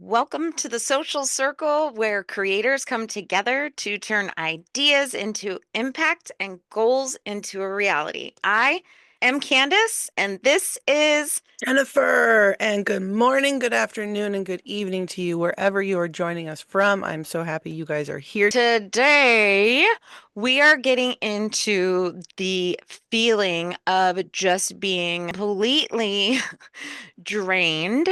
Welcome to the social circle where creators come together to turn ideas into impact and goals into a reality. I am Candace, and this is Jennifer, and good morning, good afternoon, and good evening to you wherever you are joining us from. I'm so happy you guys are here. today. We are getting into the feeling of just being completely drained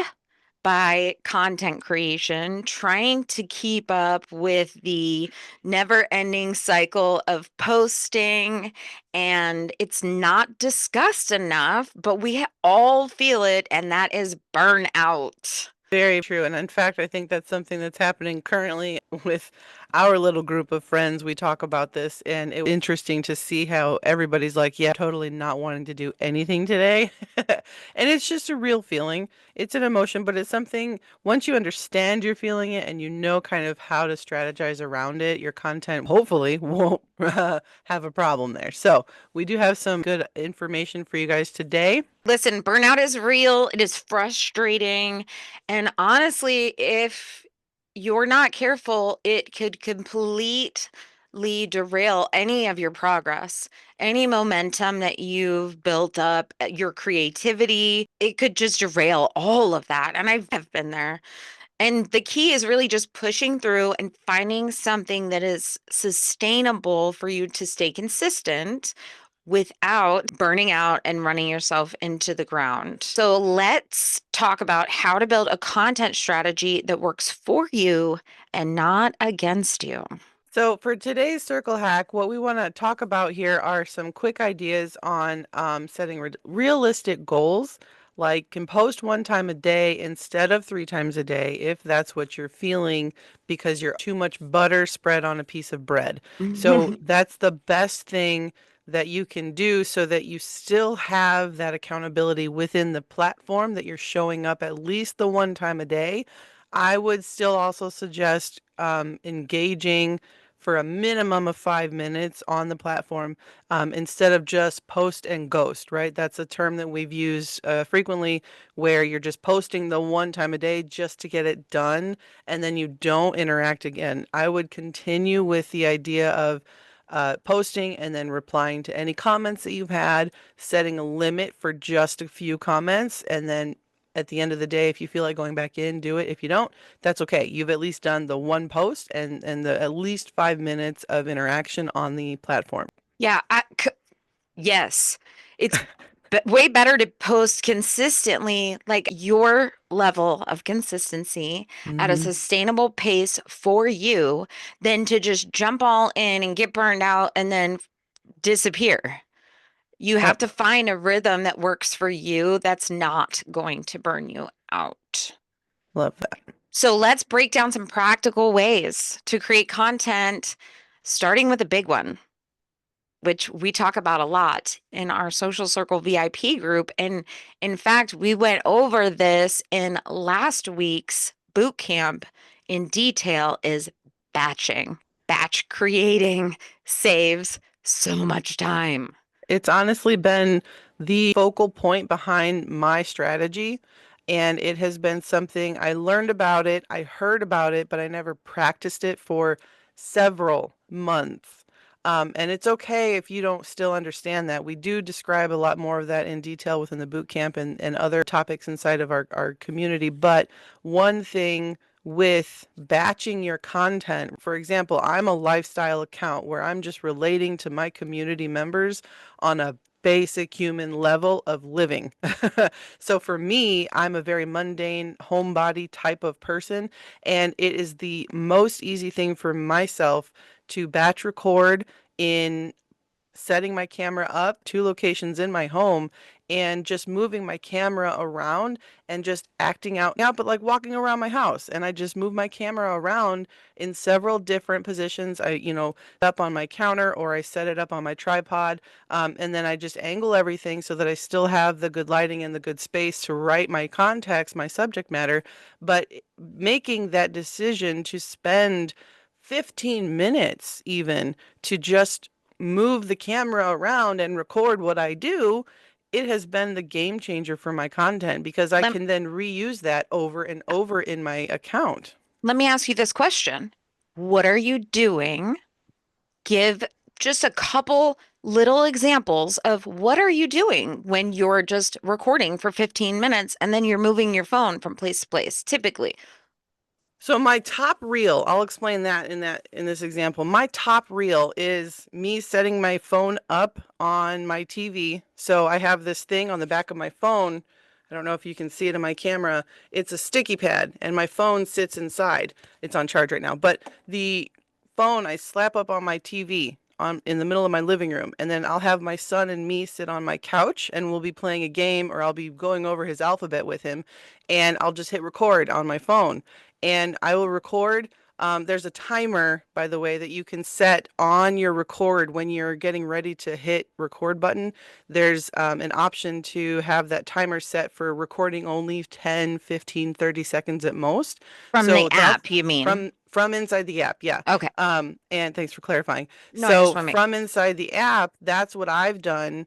by content creation, trying to keep up with the never ending cycle of posting. And it's not discussed enough, but we all feel it, and that is burnout. Very true. And in fact, I think that's something that's happening currently with our little group of friends. We talk about this, and it was interesting to see how everybody's like, yeah, totally not wanting to do anything today. And it's just a real feeling. It's an emotion, but it's something once you understand you're feeling it and you know kind of how to strategize around it, your content hopefully won't have a problem there. So we do have some good information for you guys today. Listen, burnout is real, it is frustrating. And honestly, if you're not careful, it could completely derail any of your progress, any momentum that you've built up, your creativity. It could just derail all of that. And I have been there. And the key is really just pushing through and finding something that is sustainable for you to stay consistent without burning out and running yourself into the ground. So let's talk about how to build a content strategy that works for you and not against you. So for today's circle hack, what we want to talk about here are some quick ideas on setting realistic goals, like can post one time a day instead of three times a day, if that's what you're feeling, because you're too much butter spread on a piece of bread. So that's the best thing that you can do so that you still have that accountability within the platform that you're showing up at least the one time a day. I would still also suggest engaging for a minimum of 5 minutes on the platform instead of just post and ghost, right? That's a term that we've used frequently where you're just posting the one time a day just to get it done and then you don't interact again. I would continue with the idea of posting and then replying to any comments that you've had, setting a limit for just a few comments, and then at the end of the day, if you feel like going back in, do it. If you don't, that's okay. You've at least done the one post and the at least 5 minutes of interaction on the platform. Yeah, yes. It's way better to post consistently, like your level of consistency at a Hmm. sustainable pace for you, than to just jump all in and get burned out and then disappear. You have Yep. to find a rhythm that works for you that's not going to burn you out. Love that. So let's break down some practical ways to create content, starting with a big one, which we talk about a lot in our social circle VIP group. And in fact, we went over this in last week's boot camp in detail is batching. Batch creating saves so much time. It's honestly been the focal point behind my strategy. And it has been something I learned about it, I heard about it, but I never practiced it for several months. And it's okay if you don't still understand that. We do describe a lot more of that in detail within the boot camp and other topics inside of our community. But one thing with batching your content, for example, I'm a lifestyle account where I'm just relating to my community members on a basic human level of living. So for me, I'm a very mundane homebody type of person, and it is the most easy thing for myself to batch record in setting my camera up two locations in my home and just moving my camera around and just acting out, but like walking around my house. And I just move my camera around in several different positions. Up on my counter or I set it up on my tripod. And then I just angle everything so that I still have the good lighting and the good space to write my context, my subject matter. But making that decision to spend 15 minutes even to just move the camera around and record what I do it has been the game changer for my content because I Let, can then reuse that over and over in my account. let me ask you this question. What are you doing? Give just a couple little examples of what are you doing when you're just recording for 15 minutes and then you're moving your phone from place to place, typically. So my top reel, I'll explain that in this example. My top reel is me setting my phone up on my TV. So I have this thing on the back of my phone. I don't know if you can see it in my camera. It's a sticky pad and my phone sits inside. It's on charge right now. But the phone I slap up on my TV on in the middle of my living room, and then I'll have my son and me sit on my couch and we'll be playing a game, or I'll be going over his alphabet with him, and I'll just hit record on my phone and I will record. There's a timer, by the way, that you can set on your record when you're getting ready to hit record button. There's an option to have that timer set for recording only 10, 15, 30 seconds at most. From the So that's app, you mean? from inside the app, yeah. Okay. And thanks for clarifying. No, I just So want to make. from inside the app, that's what I've done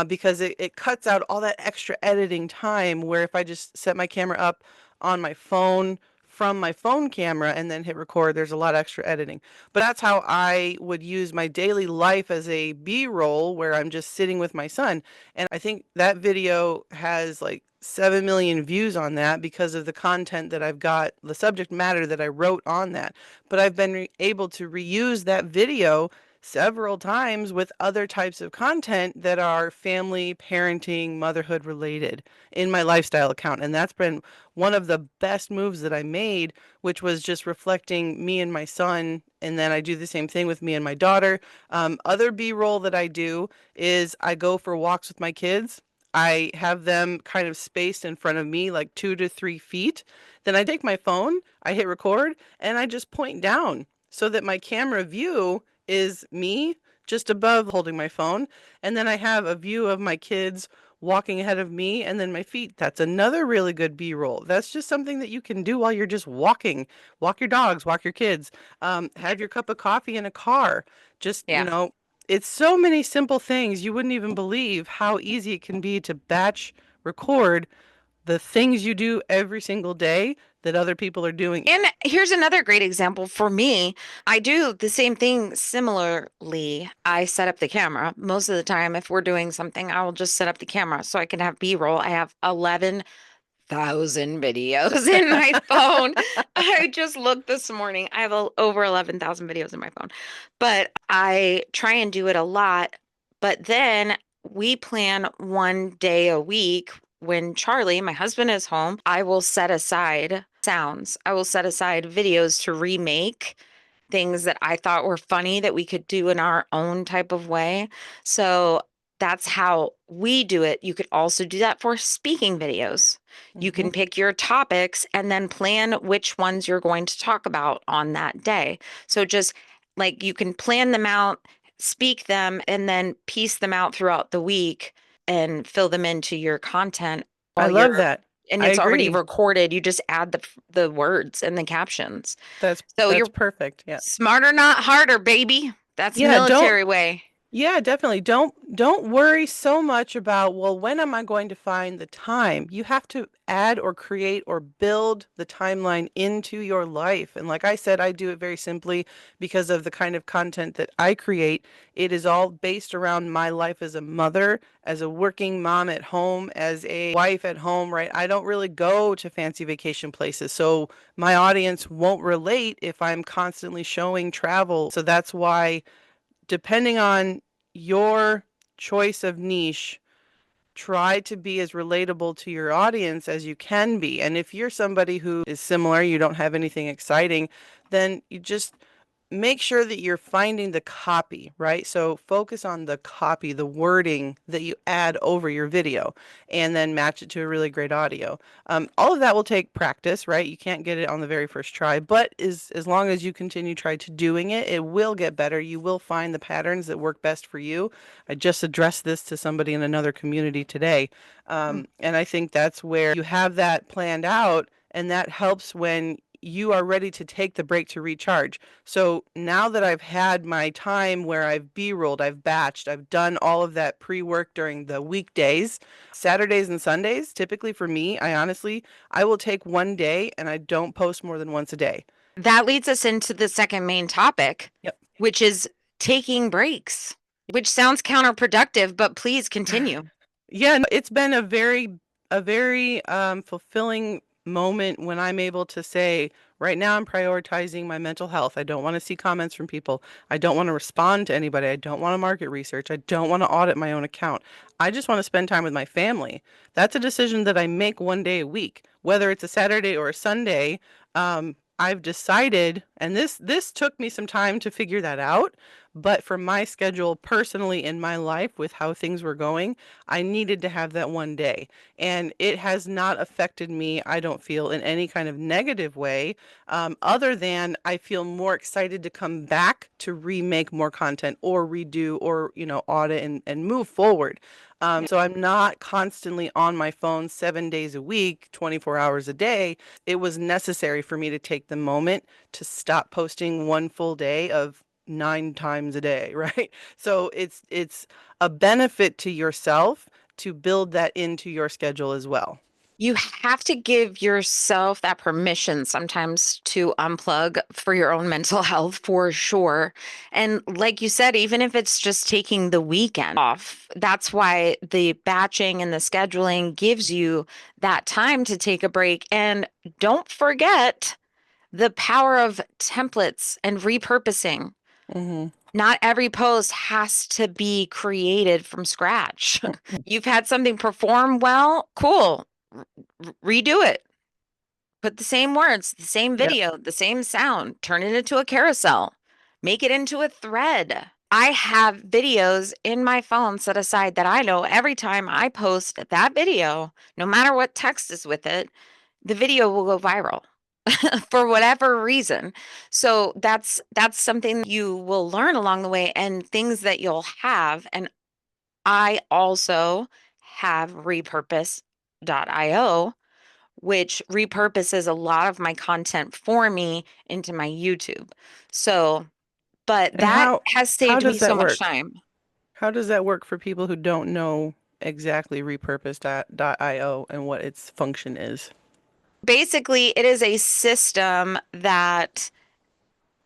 because it cuts out all that extra editing time where if I just set my camera up on my phone from my phone camera and then hit record, there's a lot of extra editing. But that's how I would use my daily life as a B-roll where I'm just sitting with my son. And I think that video has like 7 million views on that because of the content that I've got, the subject matter that I wrote on that. But I've been able to reuse that video several times with other types of content that are family, parenting, motherhood related in my lifestyle account. And that's been one of the best moves that I made, which was just reflecting me and my son. And then I do the same thing with me and my daughter. Other B-roll that I do is I go for walks with my kids. I have them kind of spaced in front of me, like 2 to 3 feet. Then I take my phone, I hit record, and I just point down so that my camera view is me just above holding my phone. And then I have a view of my kids walking ahead of me and then my feet. That's another really good B-roll. That's just something that you can do while you're just walking. Walk your dogs, walk your kids, have your cup of coffee in a car. Just, Yeah. it's so many simple things. You wouldn't even believe how easy it can be to batch record the things you do every single day that other people are doing. And here's another great example for me. I do the same thing similarly. I set up the camera. Most of the time, if we're doing something, I will just set up the camera so I can have B-roll. I have 11,000 videos in my phone. I just looked this morning. I have over 11,000 videos in my phone, but I try and do it a lot. But then we plan one day a week when Charlie, my husband, is home. I will set aside sounds. I will set aside videos to remake things that I thought were funny that we could do in our own type of way. So that's how we do it. You could also do that for speaking videos. You Hmm. can pick your topics and then plan which ones you're going to talk about on that day. So just like you can plan them out, speak them, and then piece them out throughout the week and fill them into your content I while love you're, that. and I it's already agree. recorded. You just add the words and the captions. So That's you're perfect. Yeah. smarter, not harder, baby. That's Yeah, don't military way. Yeah, definitely. Don't worry so much about, well, when am I going to find the time? You have to add or create or build the timeline into your life. And like I said, I do it very simply because of the kind of content that I create. It is all based around my life as a mother, as a working mom at home, as a wife at home, right? I don't really go to fancy vacation places. So my audience won't relate if I'm constantly showing travel. So that's why depending on your choice of niche, try to be as relatable to your audience as you can be. And if you're somebody who is similar, you don't have anything exciting, then you just make sure that you're finding the copy, right? So focus on the copy, the wording that you add over your video, and then match it to a really great audio. All of that will take practice, right? You can't get it on the very first try, but as long as you continue try to doing it, it will get better. You will find the patterns that work best for you. I just addressed this to somebody in another community today, Mm. and I think that's where you have that planned out, and that helps when you are ready to take the break to recharge. So now that I've had my time where I've B-rolled, I've batched, I've done all of that pre-work during the weekdays, Saturdays and Sundays, typically for me, I will take one day and I don't post more than once a day. That leads us into the second main topic, Yep. which is taking breaks, which sounds counterproductive, but please continue. Yeah, no, it's been a very fulfilling moment when I'm able to say, right now I'm prioritizing my mental health. I don't want to see comments from people. I don't want to respond to anybody. I don't want to market research. I don't want to audit my own account. I just want to spend time with my family. That's a decision that I make one day a week, whether it's a Saturday or a Sunday. I've decided, and this took me some time to figure that out, but for my schedule personally in my life with how things were going, I needed to have that one day. And it has not affected me, I don't feel, in any kind of negative way, other than I feel more excited to come back to remake more content or redo or, audit and move forward. Yeah. So I'm not constantly on my phone 7 days a week, 24 hours a day. It was necessary for me to take the moment to stop posting one full day of 9 times a day, right? So it's a benefit to yourself to build that into your schedule as well. You have to give yourself that permission sometimes to unplug for your own mental health, for sure. And like you said, even if it's just taking the weekend off, that's why the batching and the scheduling gives you that time to take a break. And don't forget the power of templates and repurposing. Hmm. Not every post has to be created from scratch. You've had something perform well, cool. Redo it. Put the same words, the same Yep. video, the same sound, turn it into a carousel, make it into a thread. I have videos in my phone set aside that I know every time I post that video, no matter what text is with it, the video will go viral for whatever reason. So that's something you will learn along the way and things that you'll have. And I also have repurpose.io, which repurposes a lot of my content for me into my YouTube. So, but And that how has how saved me does so that much work? time. How does that work for people who don't know exactly repurpose.io and what its function is? Basically, it is a system that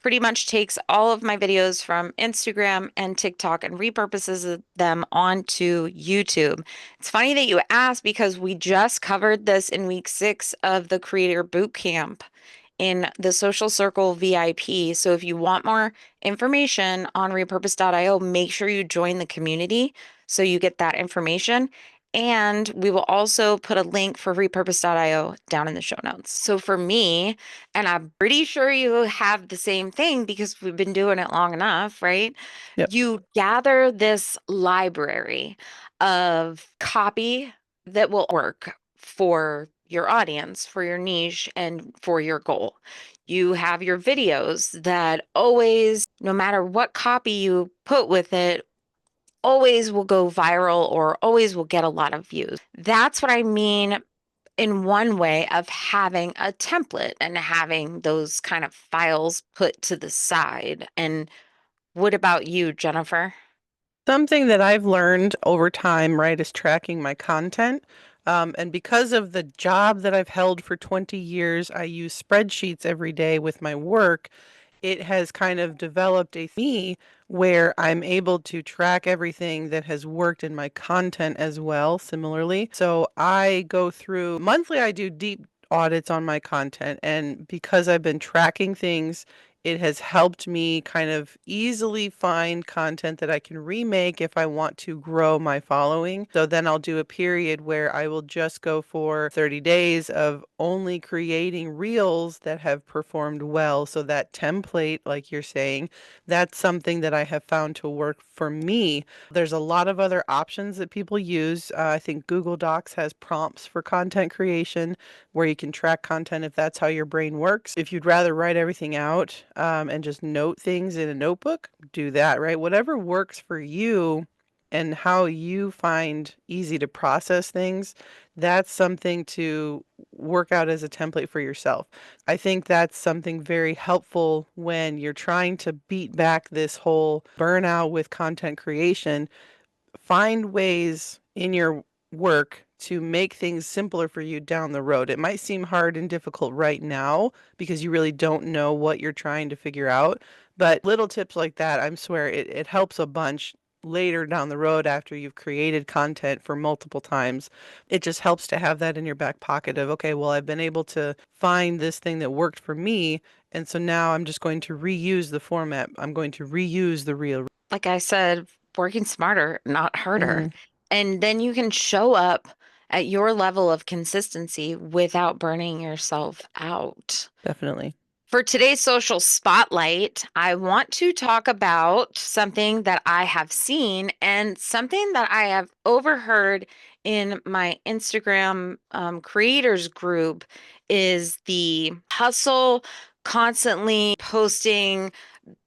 pretty much takes all of my videos from Instagram and TikTok and repurposes them onto YouTube. It's funny that you asked because we just covered this in week 6 of the Creator Bootcamp in the Social Circle VIP. So if you want more information on repurpose.io, make sure you join the community so you get that information. And we will also put a link for repurpose.io down in the show notes. So for me, and I'm pretty sure you have the same thing because we've been doing it long enough, right? Yep. You gather this library of copy that will work for your audience, for your niche, and for your goal. You have your videos that always, no matter what copy you put with it, always will go viral or always will get a lot of views. That's what I mean in one way of having a template and having those kind of files put to the side. And what about you, Jennifer? Something that I've learned over time, right, is tracking my content. And because of the job that I've held for 20 years, I use spreadsheets every day with my work. It has kind of developed a me where I'm able to track everything that has worked in my content as well, similarly. So I go through monthly, I do deep audits on my content. And because I've been tracking things, it has helped me kind of easily find content that I can remake if I want to grow my following. So then I'll do a period where I will just go for 30 days of only creating reels that have performed well. So that template, like you're saying, that's something that I have found to work for me. There's a lot of other options that people use. I think Google Docs has prompts for content creation where you can track content if that's how your brain works. If you'd rather write everything out and just note things in a notebook, do that, right? Whatever works for you and how you find easy to process things, that's something to work out as a template for yourself. I think that's something very helpful when you're trying to beat back this whole burnout with content creation. Find ways in your work to make things simpler for you down the road. It might seem hard and difficult right now because you really don't know what you're trying to figure out. But little tips like that, I swear it helps a bunch later down the road after you've created content for multiple times. It just helps to have that in your back pocket of, okay, well, I've been able to find this thing that worked for me. And so now I'm just going to reuse the format. I'm going to reuse the reel. Like I said, working smarter, not harder. Hmm. And then you can show up at your level of consistency without burning yourself out. Definitely. For today's social spotlight, I want to talk about something that I have seen and something that I have overheard in my Instagram creators group is the hustle, constantly posting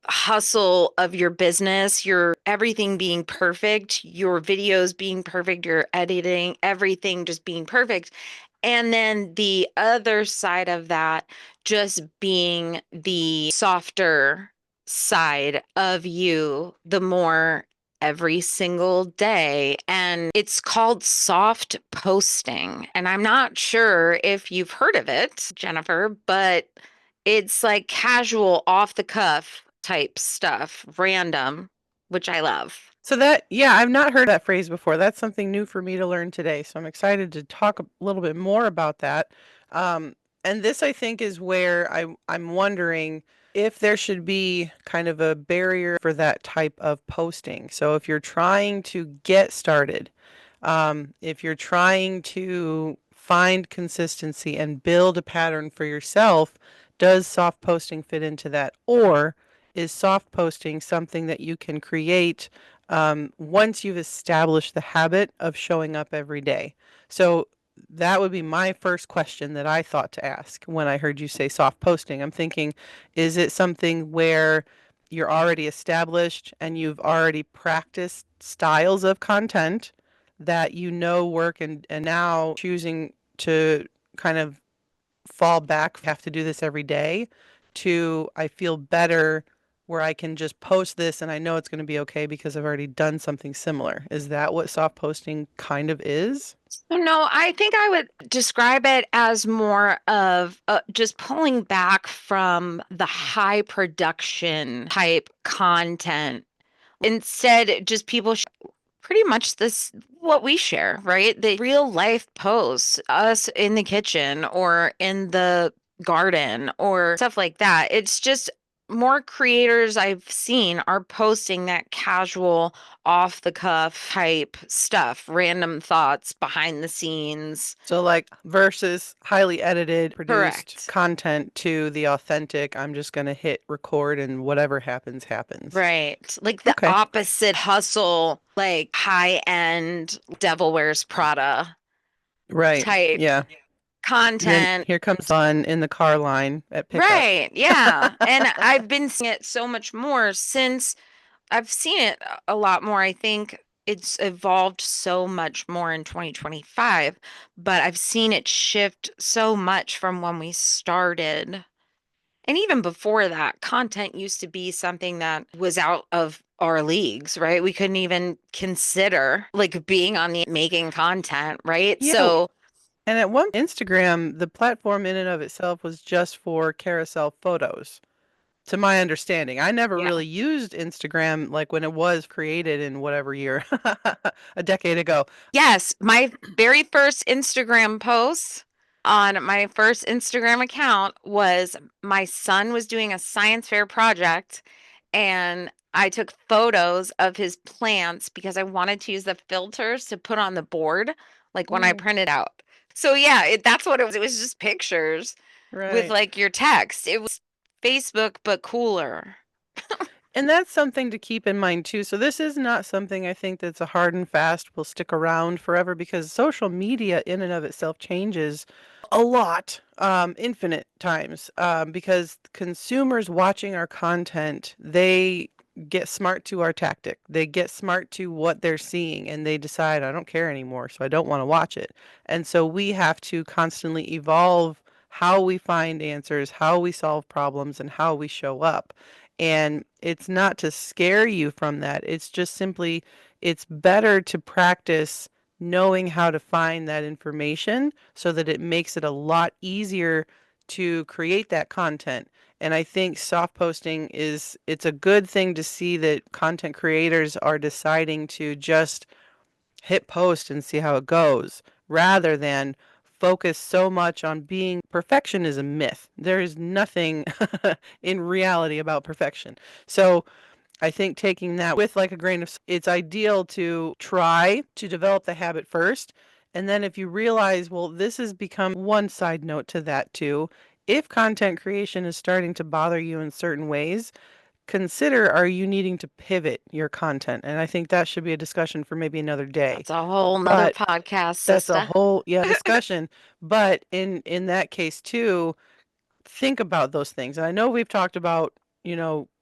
hustle of your business, your everything being perfect, your videos being perfect, your editing, everything just being perfect. And then the other side of that just being the softer side of you, the more every single day. And it's called soft posting. And I'm not sure if you've heard of it, Jennifer, but it's like casual, off the cuff type stuff, random, which I love. So that, yeah, I've not heard that phrase before. That's something new for me to learn today. So I'm excited to talk a little bit more about that. Um, and this, I think, is where I'm wondering if there should be kind of a barrier for that type of posting. So if you're trying to get started, if you're trying to find consistency and build a pattern for yourself, does soft posting fit into that? Or is soft posting something that you can create once you've established the habit of showing up every day? So that would be my first question that I thought to ask when I heard you say soft posting. I'm thinking, is it something where you're already established and you've already practiced styles of content that you know work, and now choosing to kind of fall back, have to do this every day, to I feel better where I can just post this and I know it's going to be okay because I've already done something similar. Is that what soft posting kind of is? So no, I think I would describe it as more of just pulling back from the high production type content. Instead, just people pretty much this what we share, right? The real life posts, us in the kitchen or in the garden or stuff like that. It's just more creators I've seen are posting that casual, off the cuff type stuff, random thoughts behind the scenes. So like versus highly edited, produced Correct. content to the authentic, I'm just going to hit record and whatever happens, happens. Right. Like the Okay. opposite hustle, like high end Devil Wears Prada Right. type Yeah. Then content. here comes fun in the car line at pickup. Right. Yeah. And I've been seeing it so much more since I've seen it a lot more. I think it's evolved so much more in 2025, but I've seen it shift so much from when we started. And even before that, content used to be something that was out of our leagues, right? We couldn't even consider like being on the making content, right? Yeah. So, And at one Instagram, the platform in and of itself was just for carousel photos, to my understanding. I never yeah. really used Instagram like when it was created in whatever year, a decade ago. Yes, my very first Instagram post on my first Instagram account was my son was doing a science fair project and I took photos of his plants because I wanted to use the filters to put on the board, like when I Mm, printed out. So yeah, that's what it was. It was just pictures with right. like your text. It was Facebook, but cooler. And that's something to keep in mind too. So this is not something I think that's a hard and fast will stick around forever, because social media in and of itself changes a lot, infinite times, because consumers watching our content, they get smart to our tactic. They get smart to what they're seeing and they decide, I don't care anymore, so I don't want to watch it. And so we have to constantly evolve how we find answers, how we solve problems, and how we show up. And it's not to scare you from that. It's just simply, it's better to practice knowing how to find that information so that it makes it a lot easier to create that content. And I think soft posting is, it's a good thing to see that content creators are deciding to just hit post and see how it goes rather than focus so much on being perfection is a myth. There is nothing in reality about perfection. So I think taking that with like a grain of, it's ideal to try to develop the habit first. And then if you realize, well, this has become one side note to that too. If content creation is starting to bother you in certain ways, consider, are you needing to pivot your content? And I think that should be a discussion for maybe another day. That's a whole nother But podcast, that's a sister. whole, yeah, discussion. But in that case too, think about those things. And I know we've talked about,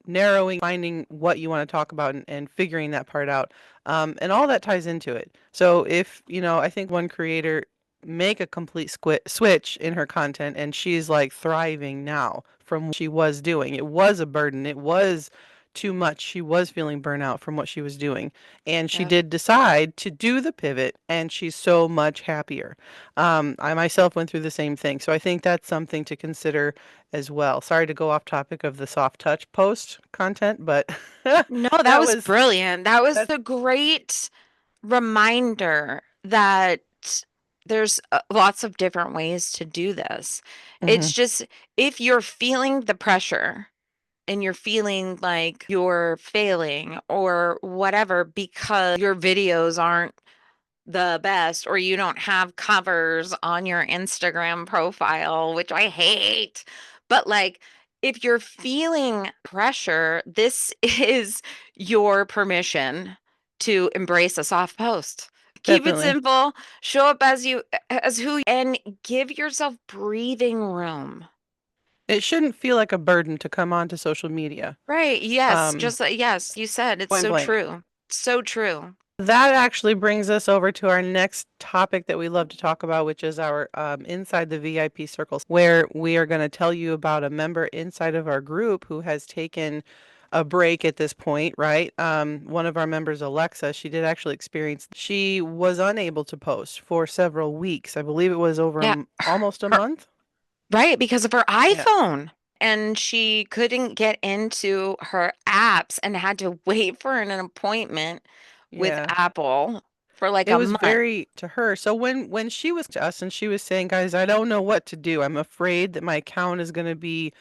narrowing, finding what you want to talk about and figuring that part out. And all that ties into it. So if, I think one creator make a complete switch in her content and she's like thriving now from what she was doing. It was a burden. It was too much. She was feeling burnout from what she was doing. And she Yep. did decide to do the pivot and she's so much happier. I myself went through the same thing. So I think that's something to consider as well. Sorry to go off topic of the soft touch post content, but No, that that was was brilliant. That was that's a great reminder that there's lots of different ways to do this. It's mhm, just if you're feeling the pressure and you're feeling like you're failing or whatever because your videos aren't the best or you don't have covers on your Instagram profile, which I hate. But like, if you're feeling pressure, this is your permission to embrace a soft post. Keep it definitely. simple, show up as who and give yourself breathing room. It shouldn't feel like a burden to come onto social media. Right. Yes. Um, Just yes, you said it's Point so blank. true. So true. That actually brings us over to our next topic that we love to talk about, which is our inside the VIP circles, where we are going to tell you about a member inside of our group who has taken a break at this point, right? One of our members, Alexa, she did actually experience, she was unable to post for several weeks. I believe it was over Yeah. almost a Her, month. right, because of her Yeah. iPhone. And she couldn't get into her apps and had to wait for an appointment with Yeah. Apple for like It a was month. very to her. So when she was to us and she was saying, guys, I don't know what to do. I'm afraid that my account is going to be,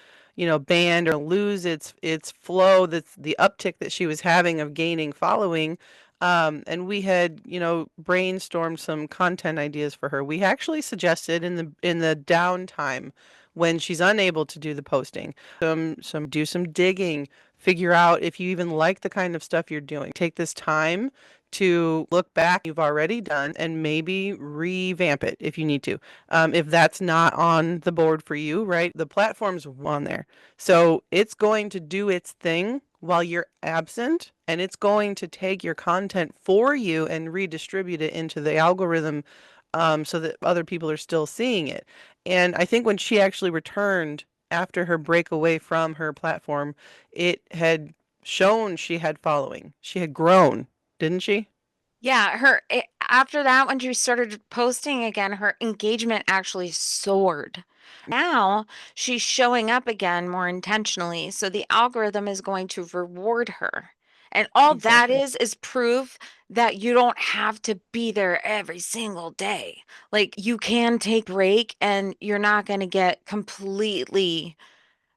banned or lose its flow. That's the uptick that she was having of gaining following. And we had, brainstormed some content ideas for her. We actually suggested in the downtime when she's unable to do the posting, some do some digging, figure out if you even like the kind of stuff you're doing. Take this time to look back you've already done and maybe revamp it if you need to. If that's not on the board for you, right? The platform's on there. So it's going to do its thing while you're absent, and it's going to take your content for you and redistribute it into the algorithm so that other people are still seeing it. And I think when she actually returned after her break away from her platform, it had shown she had following. She had grown, didn't she? Yeah, after that, when she started posting again, her engagement actually soared. Now she's showing up again more intentionally, so the algorithm is going to reward her. And all that Exactly. is proof that you don't have to be there every single day. Like you can take a break and you're not going to get completely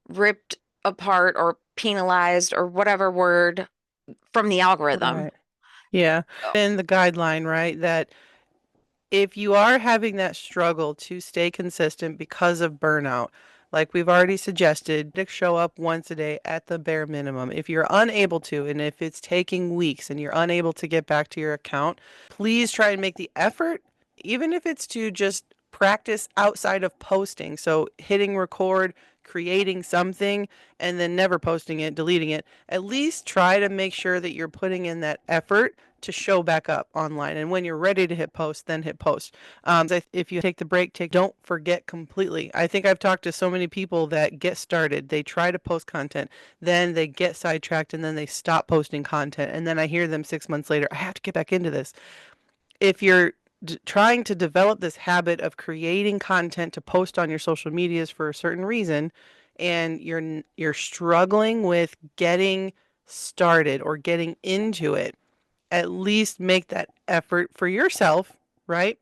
ripped apart or penalized or whatever word from the algorithm. Right. Yeah. In the guideline, right, that if you are having that struggle to stay consistent because of burnout, like we've already suggested, to show up once a day at the bare minimum. If you're unable to, and if it's taking weeks and you're unable to get back to your account, please try and make the effort, even if it's to just practice outside of posting. So hitting record, creating something and then never posting it, deleting it, at least try to make sure that you're putting in that effort to show back up online. And when you're ready to hit post, then hit post. If you take the break, don't forget completely. I think I've talked to so many people that get started, they try to post content, then they get sidetracked, and then they stop posting content. And then I hear them 6 months later, I have to get back into this. If you're trying to develop this habit of creating content to post on your social medias for a certain reason, and you're struggling with getting started or getting into it, at least make that effort for yourself, right?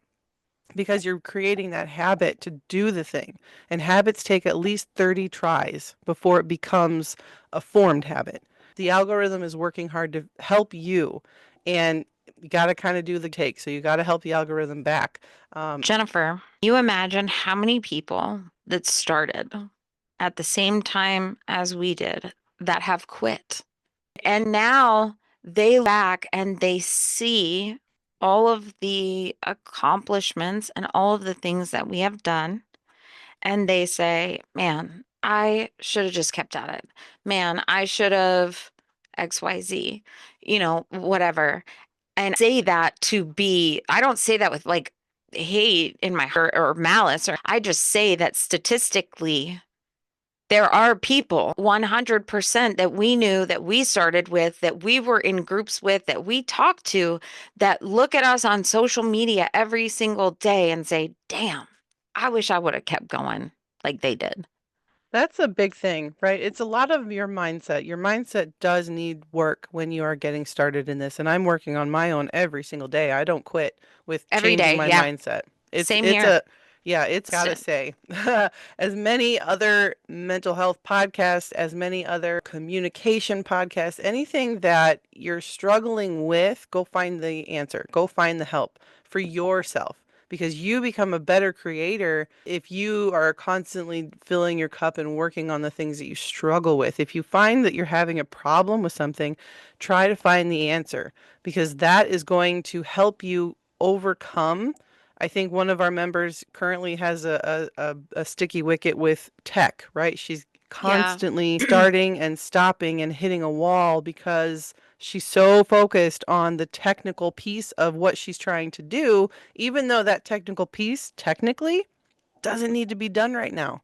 Because you're creating that habit to do the thing. And habits take at least 30 tries before it becomes a formed habit. The algorithm is working hard to help you, and you got to kind of do the take. So you got to help the algorithm back. Jennifer, you imagine how many people that started at the same time as we did that have quit. And now they look back and they see all of the accomplishments and all of the things that we have done. And they say, man, I should have just kept at it. Man, I should have XYZ, whatever. And say that to be, I don't say that with like hate in my heart or malice, or I just say that statistically, there are people 100% that we knew, that we started with, that we were in groups with, that we talked to, that look at us on social media every single day and say, damn, I wish I would have kept going like they did That's a big thing, right? It's a lot of your mindset. Your mindset does need work when you are getting started in this. And I'm working on my own every single day. I don't quit with every changing day. my Yeah, mindset. It's same it's here. a yeah, it's gotta Constant. say. As many other mental health podcasts, as many other communication podcasts, anything that you're struggling with, go find the answer. Go find the help for yourself, because you become a better creator if you are constantly filling your cup and working on the things that you struggle with. If you find that you're having a problem with something, try to find the answer, because that is going to help you overcome. I think one of our members currently has a sticky wicket with tech, right? She's Yeah. constantly starting and stopping and hitting a wall because she's so focused on the technical piece of what she's trying to do, even though that technical piece technically doesn't need to be done right now.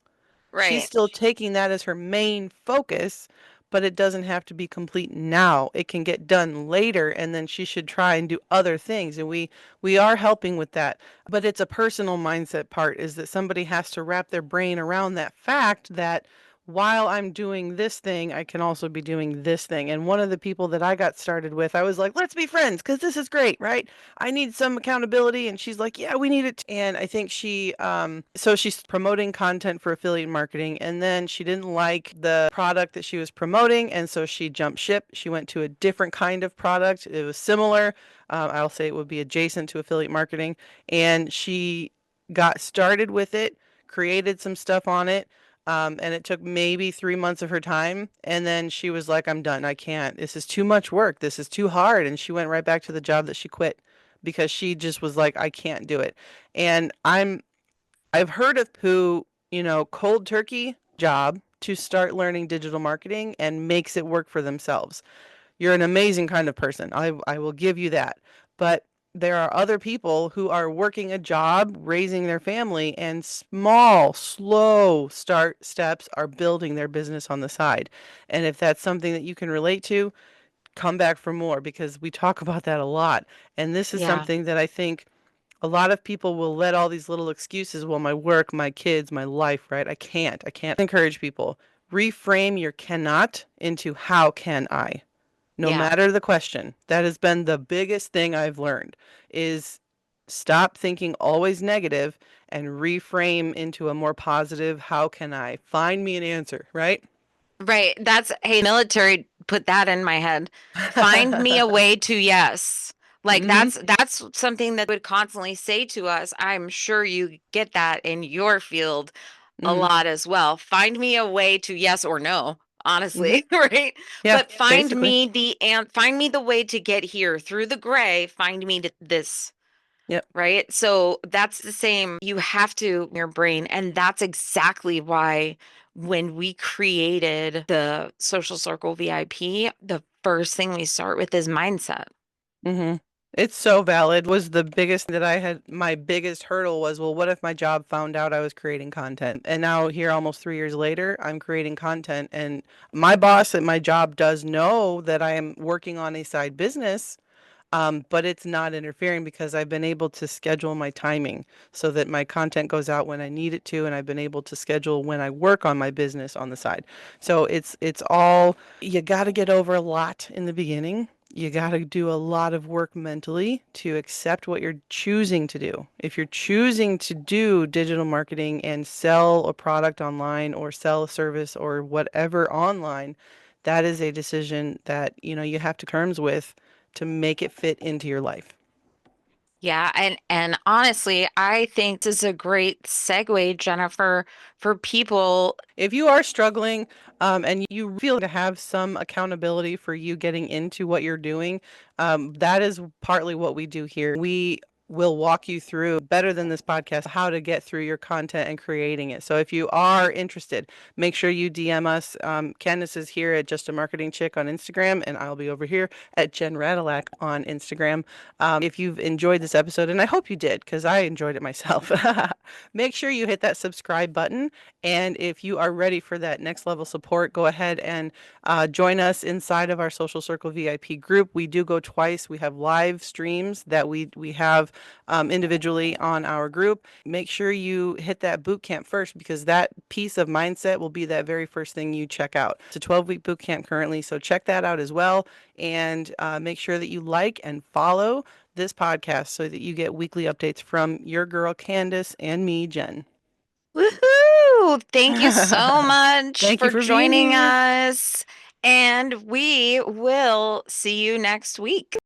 She's Right. still taking that as her main focus, but it doesn't have to be complete now. It can get done later, and then she should try and do other things. And we are helping with that. But it's a personal mindset part, is that somebody has to wrap their brain around that fact that while I'm doing this thing, I can also be doing this thing. And one of the people that I got started with, I was like, let's be friends because this is great, right? I need some accountability. And she's like, yeah, we need it. And I think so she's promoting content for affiliate marketing. And then she didn't like the product that she was promoting. And so she jumped ship. She went to a different kind of product. It was similar. I'll say it would be adjacent to affiliate marketing. And she got started with it, created some stuff on it. And it took maybe 3 months of her time. And then she was like, I'm done. I can't. This is too much work. This is too hard. And she went right back to the job that she quit because she just was like, I can't do it. And I've heard of who, cold turkey job to start learning digital marketing and makes it work for themselves. You're an amazing kind of person. I will give you that. But there are other people who are working a job, raising their family, and small, slow start steps are building their business on the side. And if that's something that you can relate to, come back for more because we talk about that a lot. And this is Yeah. something that I think a lot of people will let all these little excuses, well, my work, my kids, my life, right? I can't encourage people. Reframe your cannot into how can I? No Yeah. matter the question. That has been the biggest thing I've learned is stop thinking always negative and reframe into a more positive, how can I? Find me an answer, right? Right. Hey, military put that in my head. Find me a way to yes. Like Hmm. that's something that would constantly say to us. I'm sure you get that in your field a Hmm. lot as well. Find me a way to yes or no, Hmm. honestly, right? Yeah, But find basically. me find me the way to get here through the gray. Find me to this. Yep. Right. So that's the same. You have to your brain. And that's exactly why when we created the Social Circle VIP, the first thing we start with is mindset. Hmm. It's so valid. Was the biggest that I had, my biggest hurdle was, well, what if my job found out I was creating content? And now here almost 3 years later, I'm creating content and my boss at my job does know that I am working on a side business. But it's not interfering because I've been able to schedule my timing so that my content goes out when I need it to, and I've been able to schedule when I work on my business on the side. So it's all you got to get over a lot in the beginning. You got to do a lot of work mentally to accept what you're choosing to do. If you're choosing to do digital marketing and sell a product online or sell a service or whatever online, that is a decision that, you have to terms with to make it fit into your life. Yeah, and honestly, I think this is a great segue, Jennifer, for people. If you are struggling, and you feel to have some accountability for you getting into what you're doing, that is partly what we do here. We will walk you through better than this podcast how to get through your content and creating it. So if you are interested, make sure you DM us. Candace is here at Just a Marketing Chick on Instagram, and I'll be over here at Jen Radilak on Instagram. If you've enjoyed this episode, and I hope you did, because I enjoyed it myself, make sure you hit that subscribe button. And if you are ready for that next level support, go ahead and join us inside of our Social Circle VIP group. We do go twice. We have live streams that we have individually on our group. Make sure you hit that boot camp first because that piece of mindset will be that very first thing you check out. It's a 12-week boot camp currently, so check that out as well. And make sure that you like and follow this podcast so that you get weekly updates from your girl Candace and me, Jen. Woohoo! Thank you so much Thank you for for being joining here. us, and we will see you next week.